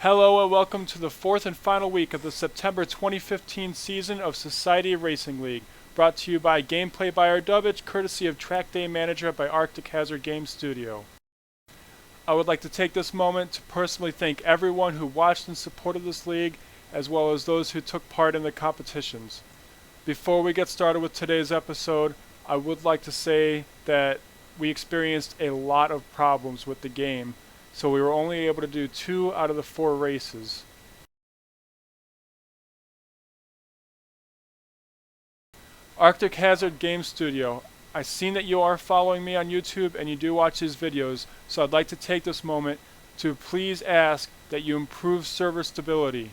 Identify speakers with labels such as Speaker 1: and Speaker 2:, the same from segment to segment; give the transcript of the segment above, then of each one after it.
Speaker 1: Hello and welcome to the fourth and final week of the September 2015 season of Society Racing League, brought to you by Gameplay by Ardubich, courtesy of Trackday Manager by Arctic Hazard Game Studio. I would like to take this moment to personally thank everyone who watched and supported this league, as well as those who took part in the competitions. Before we get started with today's episode, I would like to say that we experienced a lot of problems with the game, so we were only able to do 2 out of the 4 races. Arctic Hazard Game Studio, I've seen that you are following me on YouTube and you do watch these videos, so I'd like to take this moment to please ask that you improve server stability.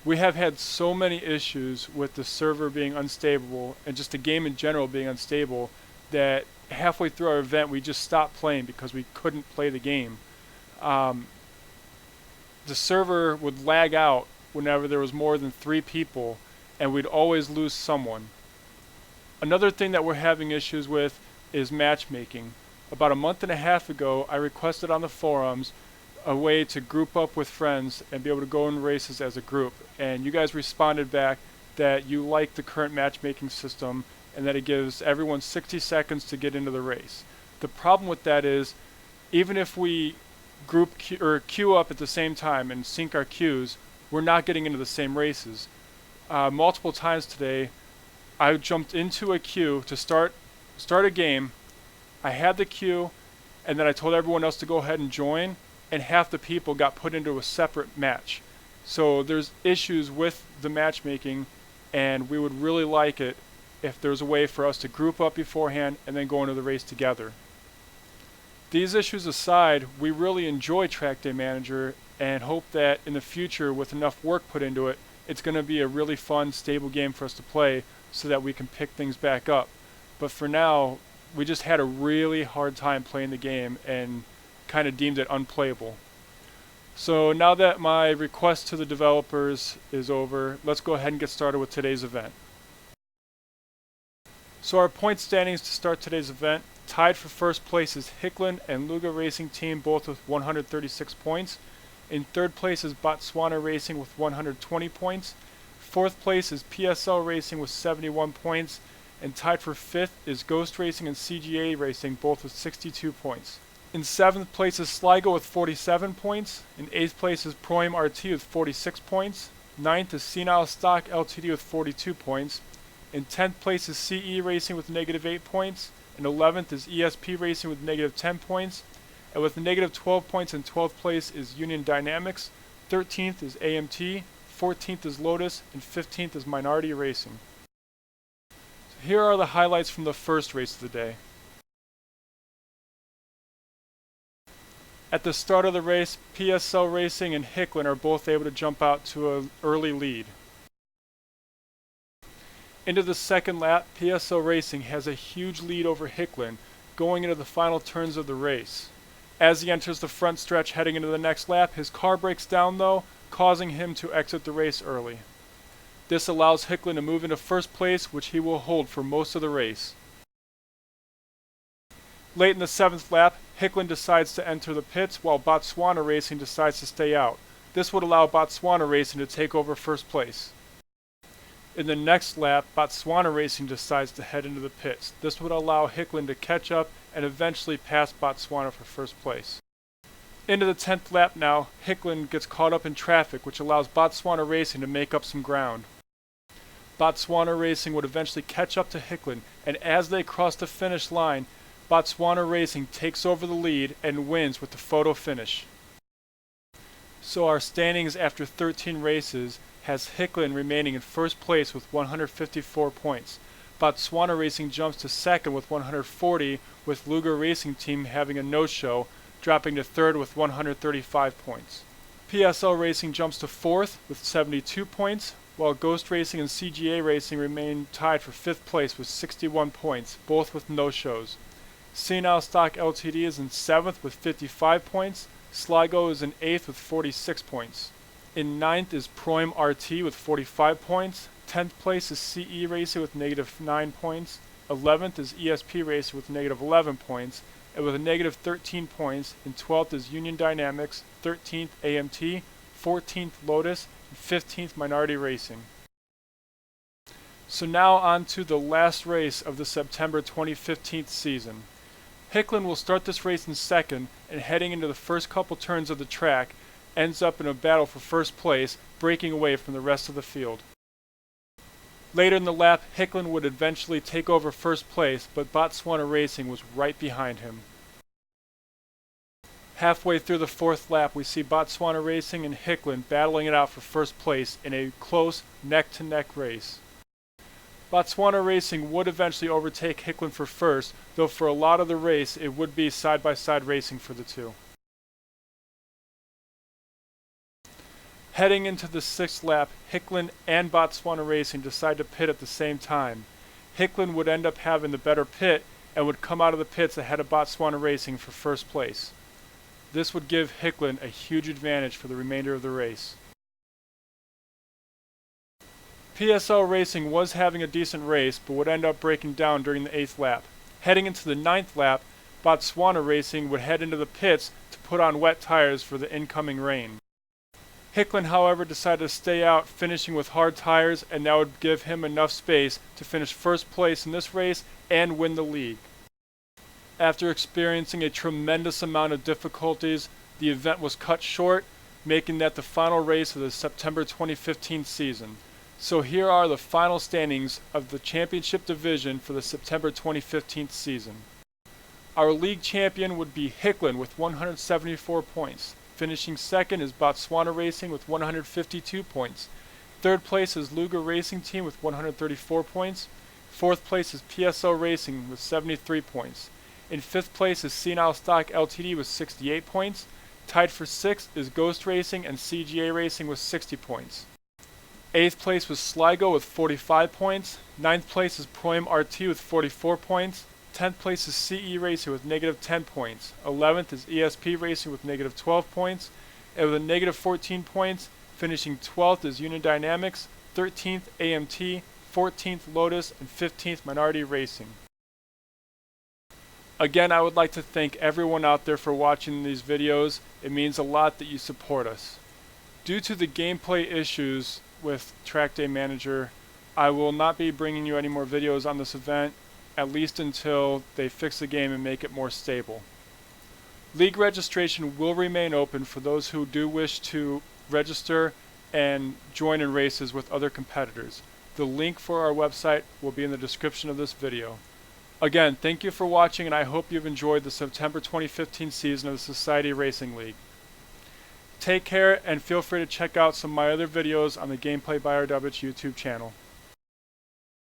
Speaker 1: We have had so many issues with the server being unstable and just the game in general being unstable that halfway through our event we just stopped playing because we couldn't play the game. The server would lag out whenever there was more than 3 people, and we'd always lose someone. Another thing that we're having issues with is matchmaking. About a month and a half ago, I requested on the forums a way to group up with friends and be able to go in races as a group, and you guys responded back that you like the current matchmaking system and that it gives everyone 60 seconds to get into the race. The problem with that is, even if we queue up at the same time and sync our queues, we're not getting into the same races. Multiple times today, I jumped into a queue to start a game. I had the queue, and then I told everyone else to go ahead and join, and half the people got put into a separate match. So there's issues with the matchmaking, and we would really like it if there's a way for us to group up beforehand and then go into the race together. These issues aside, we really enjoy Trackday Manager and hope that in the future, with enough work put into it, it's going to be a really fun, stable game for us to play so that we can pick things back up. But for now, we just had a really hard time playing the game and kind of deemed it unplayable. So now that my request to the developers is over, let's go ahead and get started with today's event. So our point standings to start today's event: tied for first place is Hicklin and Luga Racing Team, both with 136 points. In third place is Botswana Racing with 120 points. Fourth place is PSL Racing with 71 points. And tied for fifth is Ghost Racing and CGA Racing, both with 62 points. In seventh place is Sligo with 47 points. In eighth place is Proim RT with 46 points. Ninth is Senile Stock Ltd with 42 points. In 10th place is CE Racing with -8 points. And 11th is ESP Racing with -10 points. And with -12 points in 12th place is Union Dynamics. 13th is AMT. 14th is Lotus. And 15th is Minority Racing. So here are the highlights from the first race of the day. At the start of the race, PSL Racing and Hicklin are both able to jump out to an early lead. Into the second lap, PSL Racing has a huge lead over Hicklin going into the final turns of the race. As he enters the front stretch heading into the next lap, his car breaks down though, causing him to exit the race early. This allows Hicklin to move into first place, which he will hold for most of the race. Late in the 7th lap, Hicklin decides to enter the pits while Botswana Racing decides to stay out. This would allow Botswana Racing to take over first place. In the next lap, Botswana Racing decides to head into the pits. This would allow Hicklin to catch up and eventually pass Botswana for first place. Into the 10th lap now, Hicklin gets caught up in traffic, which allows Botswana Racing to make up some ground. Botswana Racing would eventually catch up to Hicklin, and as they cross the finish line, Botswana Racing takes over the lead and wins with the photo finish. So our standings after 13 races has Hicklin remaining in first place with 154 points. Botswana Racing jumps to second with 140, with Luga Racing Team having a no-show, dropping to third with 135 points. PSL Racing jumps to fourth with 72 points, while Ghost Racing and CGA Racing remain tied for fifth place with 61 points, both with no-shows. Senile Stock Ltd is in seventh with 55 points. Sligo is in eighth with 46 points. In 9th is Proim RT with 45 points. 10th place is CE Racing with -9 points. 11th is ESP Racing with -11 points. And with a -13 points, in 12th is Union Dynamics. 13th AMT. 14th Lotus, and 15th Minority Racing. So now on to the last race of the September 2015 season. Hicklin will start this race in second, and heading into the first couple turns of the track, ends up in a battle for first place, breaking away from the rest of the field. Later in the lap, Hicklin would eventually take over first place, but Botswana Racing was right behind him. Halfway through the fourth lap, we see Botswana Racing and Hicklin battling it out for first place in a close neck-to-neck race. Botswana Racing would eventually overtake Hicklin for first, though for a lot of the race it would be side-by-side racing for the two. Heading into the sixth lap, Hicklin and Botswana Racing decide to pit at the same time. Hicklin would end up having the better pit and would come out of the pits ahead of Botswana Racing for first place. This would give Hicklin a huge advantage for the remainder of the race. PSL Racing was having a decent race, but would end up breaking down during the 8th lap. Heading into the 9th lap, Botswana Racing would head into the pits to put on wet tires for the incoming rain. Hicklin, however, decided to stay out, finishing with hard tires, and that would give him enough space to finish first place in this race and win the league. After experiencing a tremendous amount of difficulties, the event was cut short, making that the final race of the September 2015 season. So here are the final standings of the championship division for the September 2015 season. Our league champion would be Hicklin with 174 points. Finishing second is Botswana Racing with 152 points. Third place is Luger Racing Team with 134 points. Fourth place is PSL Racing with 73 points. In fifth place is Senile Stock Ltd with 68 points. Tied for sixth is Ghost Racing and CGA Racing with 60 points. Eighth place was Sligo with 45 points. Ninth place is Proim RT with 44 points. 10th place is CE Racing with negative 10 points. 11th is ESP Racing with negative 12 points. And with a negative 14 points, finishing 12th is Union Dynamics, 13th AMT, 14th Lotus, and 15th Minority Racing. Again, I would like to thank everyone out there for watching these videos. It means a lot that you support us. Due to the gameplay issues with Trackday Manager, I will not be bringing you any more videos on this event, at least until they fix the game and make it more stable. League registration will remain open for those who do wish to register and join in races with other competitors. The link for our website will be in the description of this video. Again, thank you for watching, and I hope you've enjoyed the September 2015 season of the Society Racing League. Take care, and feel free to check out some of my other videos on the Gameplay by Ardubich YouTube channel.